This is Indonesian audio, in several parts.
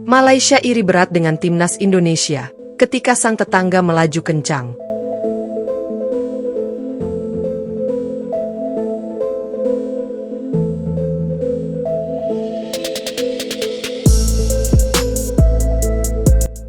Malaysia iri berat dengan timnas Indonesia ketika sang tetangga melaju kencang.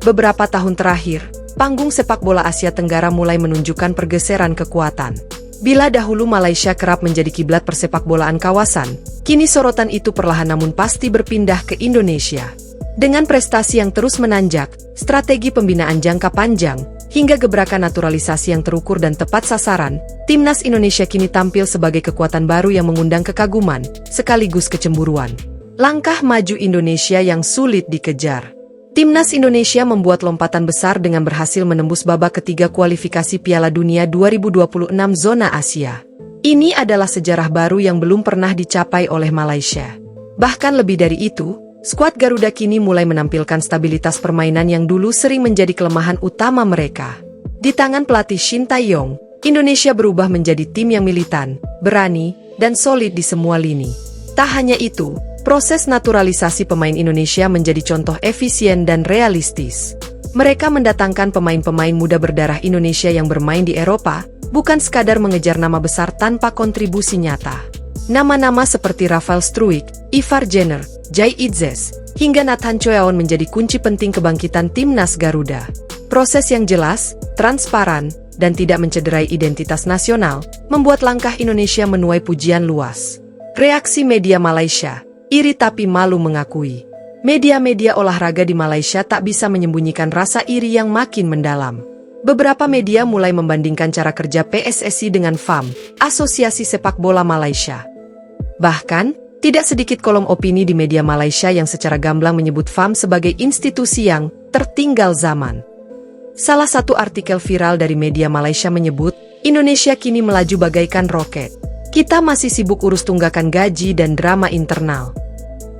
Beberapa tahun terakhir, panggung sepak bola Asia Tenggara mulai menunjukkan pergeseran kekuatan. Bila dahulu Malaysia kerap menjadi kiblat persepakbolaan kawasan, kini sorotan itu perlahan namun pasti berpindah ke Indonesia. Dengan prestasi yang terus menanjak, strategi pembinaan jangka panjang, hingga gebrakan naturalisasi yang terukur dan tepat sasaran, timnas Indonesia kini tampil sebagai kekuatan baru yang mengundang kekaguman, sekaligus kecemburuan. Langkah maju Indonesia yang sulit dikejar. Timnas Indonesia membuat lompatan besar dengan berhasil menembus babak ketiga kualifikasi Piala Dunia 2026 zona Asia. Ini adalah sejarah baru yang belum pernah dicapai oleh Malaysia. Bahkan lebih dari itu, skuad Garuda kini mulai menampilkan stabilitas permainan yang dulu sering menjadi kelemahan utama mereka. Di tangan pelatih Shin Tae-yong, Indonesia berubah menjadi tim yang militan, berani, dan solid di semua lini. Tak hanya itu, proses naturalisasi pemain Indonesia menjadi contoh efisien dan realistis. Mereka mendatangkan pemain-pemain muda berdarah Indonesia yang bermain di Eropa, bukan sekadar mengejar nama besar tanpa kontribusi nyata. Nama-nama seperti Rafael Struijk, Ivar Jenner, Jai Itzes, hingga Nathan Choeon menjadi kunci penting kebangkitan timnas Garuda. Proses yang jelas, transparan, dan tidak mencederai identitas nasional, membuat langkah Indonesia menuai pujian luas. Reaksi media Malaysia, iri tapi malu mengakui. Media-media olahraga di Malaysia tak bisa menyembunyikan rasa iri yang makin mendalam. Beberapa media mulai membandingkan cara kerja PSSI dengan FAM, Asosiasi Sepak Bola Malaysia. Bahkan, tidak sedikit kolom opini di media Malaysia yang secara gamblang menyebut FAM sebagai institusi yang tertinggal zaman. Salah satu artikel viral dari media Malaysia menyebut, Indonesia kini melaju bagaikan roket. Kita masih sibuk urus tunggakan gaji dan drama internal.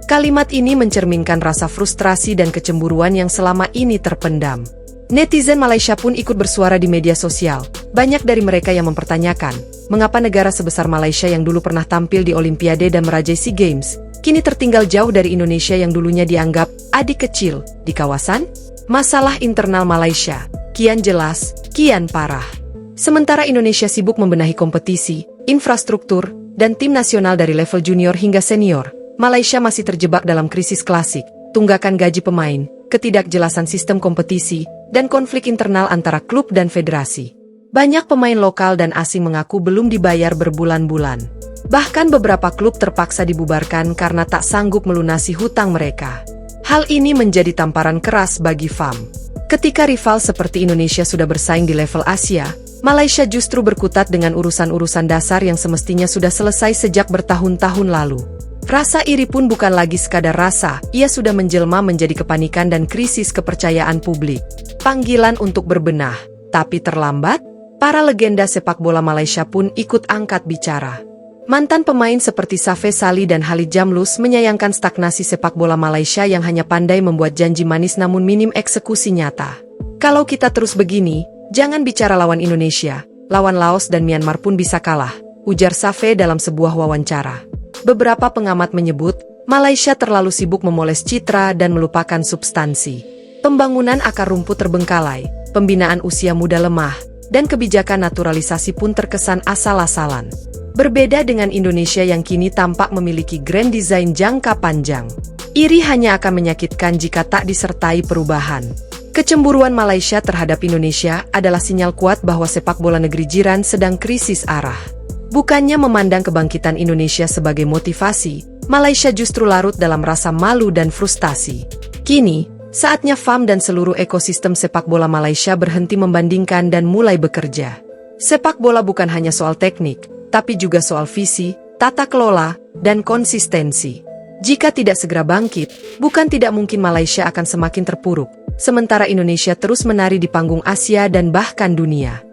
Kalimat ini mencerminkan rasa frustrasi dan kecemburuan yang selama ini terpendam. Netizen Malaysia pun ikut bersuara di media sosial. Banyak dari mereka yang mempertanyakan, mengapa negara sebesar Malaysia yang dulu pernah tampil di Olimpiade dan merajai SEA Games, kini tertinggal jauh dari Indonesia yang dulunya dianggap adik kecil di kawasan? Masalah internal Malaysia, kian jelas, kian parah. Sementara Indonesia sibuk membenahi kompetisi, infrastruktur, dan tim nasional dari level junior hingga senior, Malaysia masih terjebak dalam krisis klasik, tunggakan gaji pemain, ketidakjelasan sistem kompetisi, dan konflik internal antara klub dan federasi. Banyak pemain lokal dan asing mengaku belum dibayar berbulan-bulan. Bahkan beberapa klub terpaksa dibubarkan karena tak sanggup melunasi hutang mereka. Hal ini menjadi tamparan keras bagi FAM. Ketika rival seperti Indonesia sudah bersaing di level Asia, Malaysia justru berkutat dengan urusan-urusan dasar yang semestinya sudah selesai sejak bertahun-tahun lalu. Rasa iri pun bukan lagi sekadar rasa, ia sudah menjelma menjadi kepanikan dan krisis kepercayaan publik. Panggilan untuk berbenah, tapi terlambat, para legenda sepak bola Malaysia pun ikut angkat bicara. Mantan pemain seperti Safe Sali dan Khalid Jamlus menyayangkan stagnasi sepak bola Malaysia yang hanya pandai membuat janji manis namun minim eksekusi nyata. Kalau kita terus begini, jangan bicara lawan Indonesia, lawan Laos dan Myanmar pun bisa kalah, ujar Safe dalam sebuah wawancara. Beberapa pengamat menyebut, Malaysia terlalu sibuk memoles citra dan melupakan substansi. Pembangunan akar rumput terbengkalai, pembinaan usia muda lemah, dan kebijakan naturalisasi pun terkesan asal-asalan. Berbeda dengan Indonesia yang kini tampak memiliki grand design jangka panjang. Iri hanya akan menyakitkan jika tak disertai perubahan. Kecemburuan Malaysia terhadap Indonesia adalah sinyal kuat bahwa sepak bola negeri jiran sedang krisis arah. Bukannya memandang kebangkitan Indonesia sebagai motivasi, Malaysia justru larut dalam rasa malu dan frustasi. Kini, saatnya FAM dan seluruh ekosistem sepak bola Malaysia berhenti membandingkan dan mulai bekerja. Sepak bola bukan hanya soal teknik, tapi juga soal visi, tata kelola, dan konsistensi. Jika tidak segera bangkit, bukan tidak mungkin Malaysia akan semakin terpuruk, sementara Indonesia terus menari di panggung Asia dan bahkan dunia.